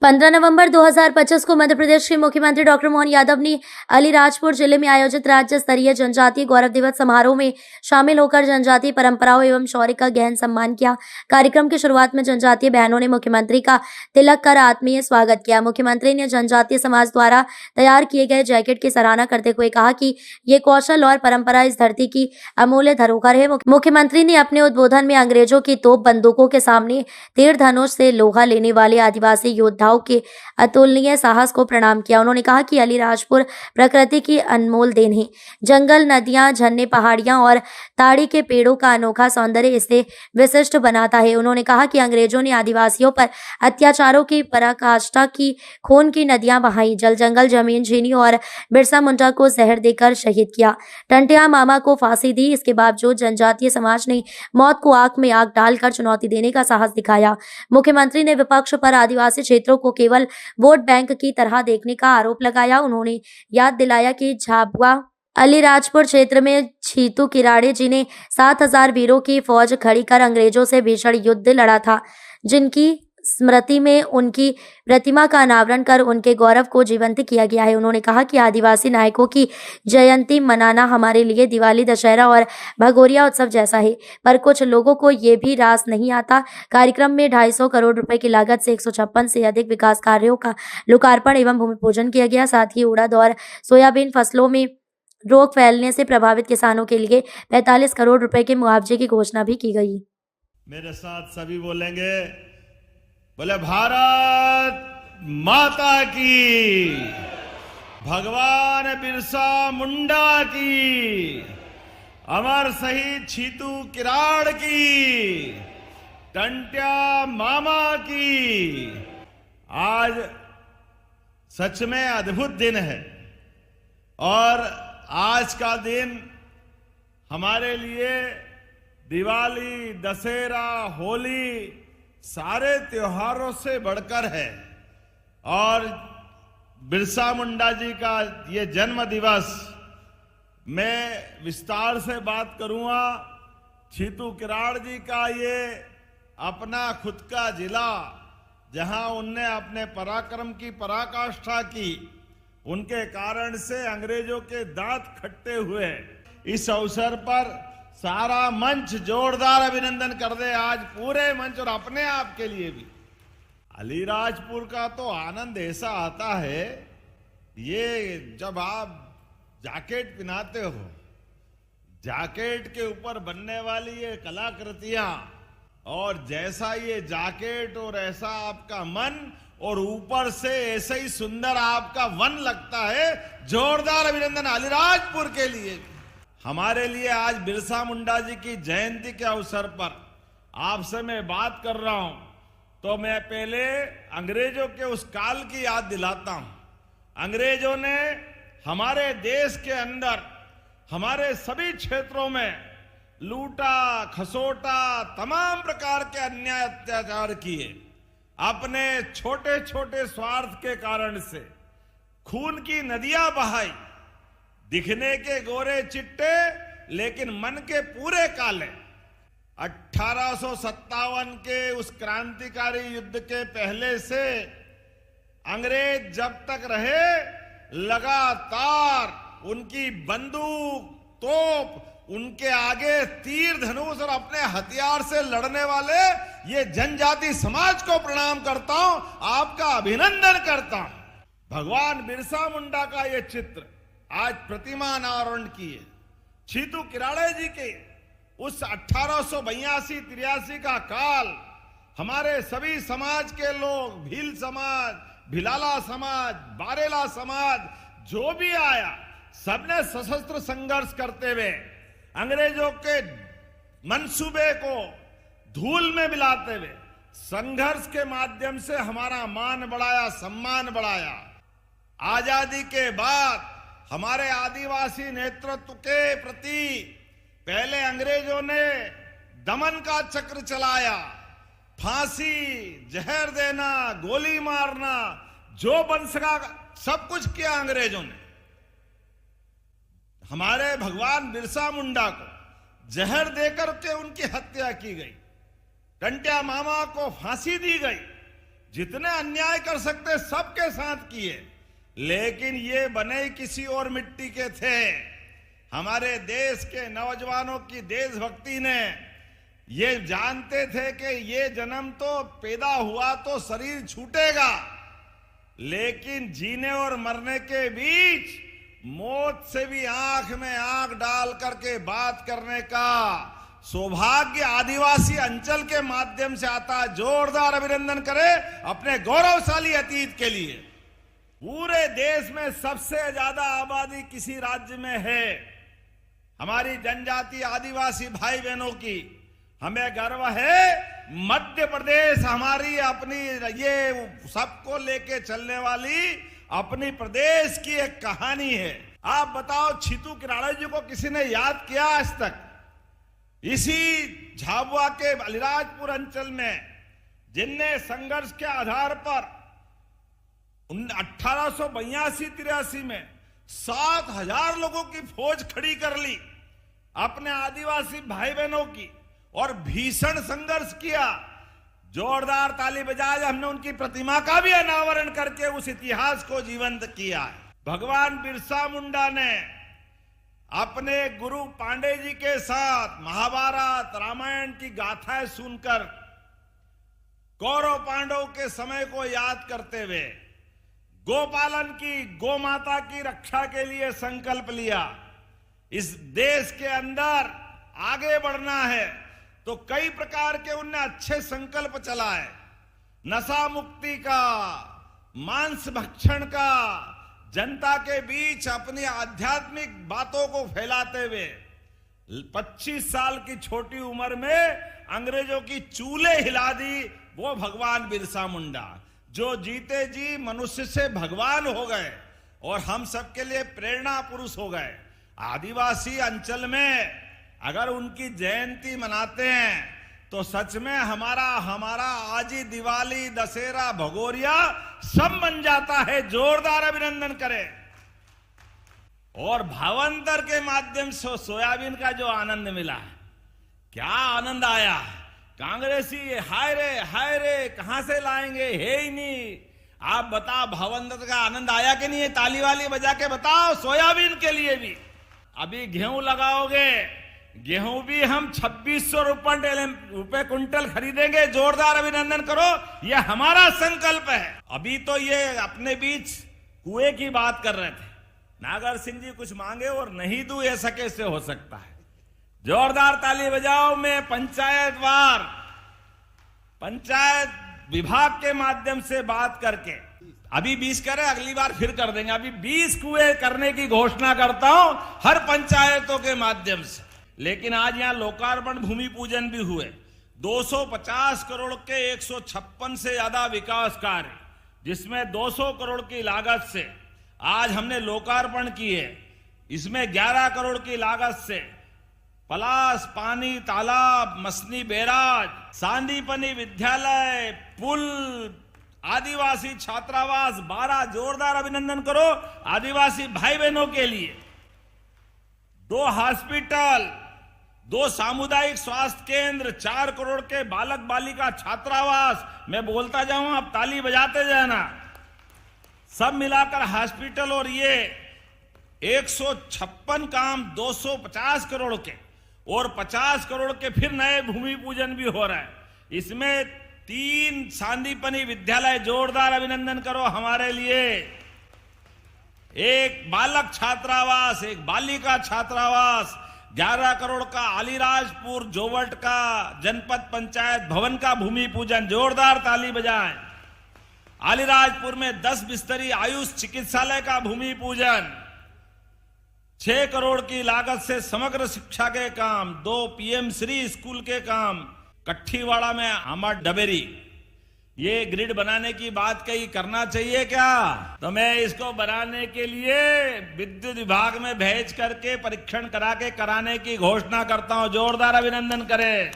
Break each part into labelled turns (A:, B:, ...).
A: 15 नवंबर 2025 को मध्य प्रदेश के मुख्यमंत्री डॉक्टर मोहन यादव ने अलीराजपुर जिले में आयोजित राज्य स्तरीय जनजातीय गौरव दिवस समारोह में शामिल होकर जनजातीय परंपराओं एवं शौर्य का गहन सम्मान किया। कार्यक्रम की शुरुआत में जनजातीय बहनों ने मुख्यमंत्री का तिलक कर आत्मीय स्वागत किया। मुख्यमंत्री ने जनजातीय समाज द्वारा तैयार किए गए जैकेट की सराहना करते हुए कहा कि ये कौशल और परंपरा इस धरती की अमूल्य धरोहर है। मुख्यमंत्री ने अपने उद्बोधन में अंग्रेजों की तोप बंदूकों के सामने तीर धनुष से लोहा लेने वाले आदिवासी योद्धाओं के अतुलनीय साहस को प्रणाम किया। उन्होंने कहा कि अलीराजपुर प्रकृति की अनमोल देन है। जंगल, नदियां, झरने, पहाड़ियां और ताड़ी के पेड़ों का अनोखा सौंदर्य इसे विशिष्ट बनाता है। उन्होंने कहा कि अंग्रेजों ने आदिवासियों पर अत्याचारों की पराकाष्ठा की, खून की नदियां बहाई, जल जंगल जमीन छीनी और बिरसा मुंडा को जहर देकर शहीद किया, टंटिया मामा को फांसी दी। इसके बावजूद जनजातीय समाज ने मौत को आंख में आंख डालकर चुनौती देने का साहस दिखाया। मुख्यमंत्री ने विपक्ष पर आदिवासी क्षेत्रों को केवल वोट बैंक की तरह देखने का आरोप लगाया। उन्होंने याद दिलाया कि झाबुआ अलीराजपुर क्षेत्र में छीतू किराड़े जी ने 7000 वीरों की फौज खड़ी कर अंग्रेजों से भीषण युद्ध लड़ा था, जिनकी स्मृति में उनकी प्रतिमा का अनावरण कर उनके गौरव को जीवंत किया गया है। उन्होंने कहा कि आदिवासी नायकों की जयंती मनाना हमारे लिए दिवाली, दशहरा और भगोरिया उत्सव जैसा है, पर कुछ लोगों को ये भी रास नहीं आता। कार्यक्रम में 250 करोड़ रुपए की लागत से 156 से अधिक विकास कार्यों का लोकार्पण एवं भूमि पूजन किया गया। साथ ही उड़द और सोयाबीन फसलों में रोग फैलने से प्रभावित किसानों के लिए 45 करोड़ रुपए के मुआवजे की घोषणा भी की गई।
B: मेरे साथ सभी बोलेंगे, बोले भारत माता की, भगवान बिरसा मुंडा की, अमर शहीद छीतू किराड़ की, टंटिया मामा की। आज सच में अद्भुत दिन है और आज का दिन हमारे लिए दिवाली, दशहरा, होली सारे त्योहारों से बढ़कर है। और बिरसा मुंडा जी का ये जन्म दिवस मैं विस्तार से बात करूंगा। छीतू किराड़ जी का ये अपना खुद का जिला, जहां उनने अपने पराक्रम की पराकाष्ठा की, उनके कारण से अंग्रेजों के दांत खट्टे हुए। इस अवसर पर सारा मंच जोरदार अभिनंदन कर दे आज पूरे मंच और अपने आप के लिए भी। अलीराजपुर का तो आनंद ऐसा आता है, ये जब आप जैकेट पहनाते हो, जैकेट के ऊपर बनने वाली ये कलाकृतियां, और जैसा ये जैकेट और ऐसा आपका मन, और ऊपर से ऐसे ही सुंदर आपका वन लगता है। जोरदार अभिनंदन अलीराजपुर के लिए। हमारे लिए आज बिरसा मुंडा जी की जयंती के अवसर पर आपसे मैं बात कर रहा हूं, तो मैं पहले अंग्रेजों के उस काल की याद दिलाता हूं। अंग्रेजों ने हमारे देश के अंदर हमारे सभी क्षेत्रों में लूटा, खसोटा, तमाम प्रकार के अन्याय अत्याचार किए। अपने छोटे छोटे स्वार्थ के कारण से खून की नदियां बहाई। दिखने के गोरे चिट्टे लेकिन मन के पूरे काले। 1857 के उस क्रांतिकारी युद्ध के पहले से अंग्रेज जब तक रहे, लगातार उनकी बंदूक, तोप, उनके आगे तीर धनुष और अपने हथियार से लड़ने वाले ये जनजाति समाज को प्रणाम करता हूं, आपका अभिनंदन करता हूं। भगवान बिरसा मुंडा का ये चित्र आज प्रतिमा अनावरण की है। छीतू किराड़े जी के उस 1882-83 का काल, हमारे सभी समाज के लोग, भील समाज, भिलाला समाज, बारेला समाज, जो भी आया, सबने सशस्त्र संघर्ष करते हुए अंग्रेजों के मंसूबे को धूल में मिलाते हुए संघर्ष के माध्यम से हमारा मान बढ़ाया, सम्मान बढ़ाया। आजादी के बाद हमारे आदिवासी नेतृत्व के प्रति पहले अंग्रेजों ने दमन का चक्र चलाया। फांसी, जहर देना, गोली मारना, जो बन सका सब कुछ किया अंग्रेजों ने। हमारे भगवान बिरसा मुंडा को जहर देकर के उनकी हत्या की गई। टंटिया मामा को फांसी दी गई। जितने अन्याय कर सकते सबके साथ किए, लेकिन ये बने किसी और मिट्टी के थे। हमारे देश के नौजवानों की देशभक्ति ने ये जानते थे कि ये जन्म तो पैदा हुआ तो शरीर छूटेगा, लेकिन जीने और मरने के बीच मौत से भी आंख में आंख डाल करके बात करने का सौभाग्य आदिवासी अंचल के माध्यम से आता है। जोरदार अभिनंदन करें अपने गौरवशाली अतीत के लिए। पूरे देश में सबसे ज्यादा आबादी किसी राज्य में है हमारी जनजाति आदिवासी भाई बहनों की। हमें गर्व है मध्य प्रदेश हमारी अपनी ये सबको लेके चलने वाली अपनी प्रदेश की एक कहानी है। आप बताओ, छितू किराड़ा जी को किसी ने याद किया आज तक? इसी झाबुआ के अलीराजपुर अंचल में जिनने संघर्ष के आधार पर 1882-83 में 7,000 लोगों की फौज खड़ी कर ली अपने आदिवासी भाई बहनों की और भीषण संघर्ष किया। जोरदार ताली बजाए हमने उनकी प्रतिमा का भी अनावरण करके उस इतिहास को जीवंत किया है। भगवान बिरसा मुंडा ने अपने गुरु पांडे जी के साथ महाभारत रामायण की गाथाएं सुनकर कौरव पांडव के समय को याद करते हुए गोपालन की, गौ माता की रक्षा के लिए संकल्प लिया। इस देश के अंदर आगे बढ़ना है तो कई प्रकार के उनने अच्छे संकल्प चलाए। नशा मुक्ति का, मांस भक्षण का, जनता के बीच अपनी आध्यात्मिक बातों को फैलाते हुए 25 साल की छोटी उम्र में अंग्रेजों की चूल्हे हिला दी वो भगवान बिरसा मुंडा, जो जीते जी मनुष्य से भगवान हो गए और हम सबके लिए प्रेरणा पुरुष हो गए। आदिवासी अंचल में अगर उनकी जयंती मनाते हैं तो सच में हमारा आज ही दिवाली, दशहरा, भगोरिया सब बन जाता है। जोरदार अभिनंदन करें। और भावांतर के माध्यम से सोयाबीन का जो आनंद मिला, क्या आनंद आया। कांग्रेसी हाय रे कहां से लाएंगे, है ही नहीं। आप बताओ भावांतर का आनंद आया कि नहीं है? ताली वाली बजा के बताओ। सोयाबीन के लिए भी अभी गेहूं लगाओगे, गेहूं भी हम 2600 रुपए कुंटल खरीदेंगे। जोरदार अभिनंदन करो, यह हमारा संकल्प है। अभी तो ये अपने बीच कुएं की बात कर रहे थे, नागर सिंह जी कुछ मांगे और नहीं दूं, ऐसा कैसे हो सकता है? जोरदार ताली बजाओ। मैं पंचायत विभाग के माध्यम से बात करके अभी 20 करें, अगली बार फिर कर देंगे। अभी 20 कुएं करने की घोषणा करता हूं हर पंचायतों के माध्यम से। लेकिन आज यहां लोकार्पण भूमि पूजन भी हुए। 250 करोड़ के 156 से ज्यादा विकास कार्य, जिसमें 200 करोड़ की लागत से आज हमने लोकार्पण किए। इसमें 11 करोड़ की लागत से पलास, पानी तालाब, मसनी बैराज, सांदीपनी विद्यालय, पुल, आदिवासी छात्रावास 12। जोरदार अभिनंदन करो आदिवासी भाई बहनों के लिए। 2 हॉस्पिटल, 2 सामुदायिक स्वास्थ्य केंद्र, 4 करोड़ के बालक बालिका छात्रावास। मैं बोलता जाऊं, आप ताली बजाते जाना। सब मिलाकर हॉस्पिटल और ये 156 काम 250 करोड़ के और 50 करोड़ के फिर नए भूमि पूजन भी हो रहा है। इसमें 3 सांदीपनी विद्यालय। जोरदार अभिनंदन करो हमारे लिए। 1 बालक छात्रावास, 1 बालिका छात्रावास, 11 करोड़ का अलीराजपुर जोवट का जनपद पंचायत भवन का भूमि पूजन। जोरदार ताली बजाएं। अलीराजपुर में 10 बिस्तरी आयुष चिकित्सालय का भूमि पूजन। 6 करोड़ की लागत से समग्र शिक्षा के काम, 2 पीएम श्री स्कूल के काम। कट्ठीवाड़ा में अमर डबेरी, ये ग्रिड बनाने की बात कही, करना चाहिए क्या? तो मैं इसको बनाने के लिए विद्युत विभाग में भेज करके परीक्षण करा के कराने की घोषणा करता हूं। जोरदार अभिनंदन करें।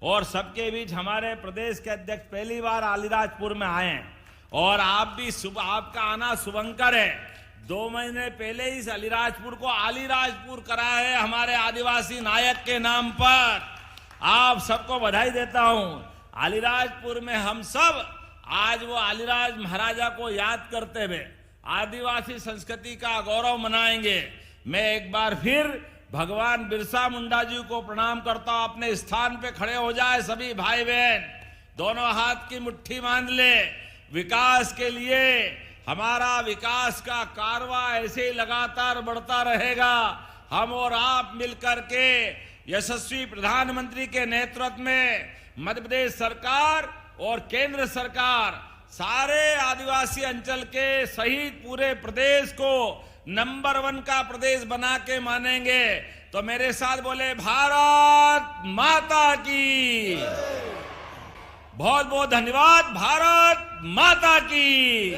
B: और सबके बीच हमारे प्रदेश के अध्यक्ष पहली बार अलीराजपुर में आए और आप भी आपका आना शुभंकर है। 2 महीने पहले इस अलीराजपुर को अलीराजपुर करा है हमारे आदिवासी नायक के नाम पर। आप सबको बधाई देता हूं। अलीराजपुर में हम सब आज वो अलीराज महाराजा को याद करते हुए आदिवासी संस्कृति का गौरव मनाएंगे। मैं एक बार फिर भगवान बिरसा मुंडा जी को प्रणाम करता हूं। अपने स्थान पे खड़े हो जाए सभी भाई बहन, दोनों हाथ की मुट्ठी बांध ले। विकास के लिए हमारा विकास का कारवां ऐसे ही लगातार बढ़ता रहेगा। हम और आप मिलकर के यशस्वी प्रधानमंत्री के नेतृत्व में मध्य प्रदेश सरकार और केंद्र सरकार सारे आदिवासी अंचल के सहित पूरे प्रदेश को नंबर 1 का प्रदेश बना के मानेंगे। तो मेरे साथ बोले भारत माता की। बहुत बहुत धन्यवाद। भारत माता की।